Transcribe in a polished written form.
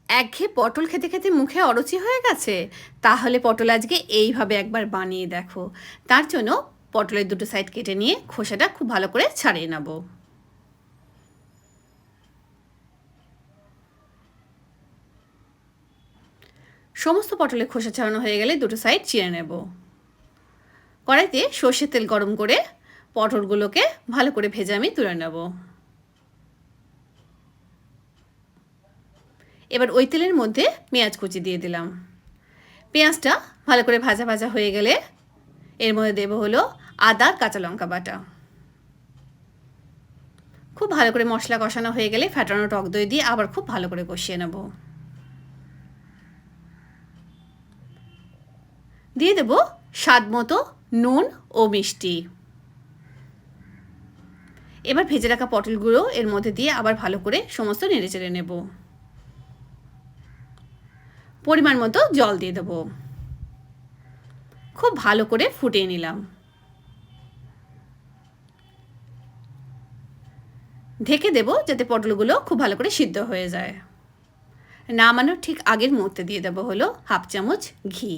একঘেয়ে পটল খেতে খেতে মুখে অরুচি হয়ে গেছে? তাহলে পটল আজকে এইভাবে একবার বানিয়ে দেখো। তার জন্য পটলের দুটো সাইড কেটে নিয়ে খোসাটা খুব ভালো করে ছাড়িয়ে নেব। সমস্ত পটলের খোসা ছাড়ানো হয়ে গেলে দুটো সাইড চিড়ে নেব। কড়াইতে সর্ষের তেল গরম করে পটলগুলোকে ভালো করে ভেজে আমি তুলে নেব। এবার ওই তেলের মধ্যে পেঁয়াজ কুচি দিয়ে দিলাম। পেঁয়াজটা ভালো করে ভাজা ভাজা হয়ে গেলে এর মধ্যে দেব হলো আদা কাঁচা লঙ্কা বাটা। খুব ভালো করে মশলা কষানো হয়ে গেলে ফ্যাটানো টক দই দিয়ে আবার খুব ভালো করে কষিয়ে নেব। দিয়ে দেব স্বাদ মতো নুন ও মিষ্টি। এবার ভেজে রাখা পটলগুলো এর মধ্যে দিয়ে আবার ভালো করে সমস্ত নেড়ে চেড়ে নেব। পরিমাণ মতো জল দিয়ে দেব। খুব ভালো করে ফুটিয়ে নিলাম। ঢেকে দেব যাতে পটলগুলো খুব ভালো করে সিদ্ধ হয়ে যায়। নামানোর ঠিক আগের মুহূর্তে দিয়ে দেব হলো হাফ চামচ ঘি।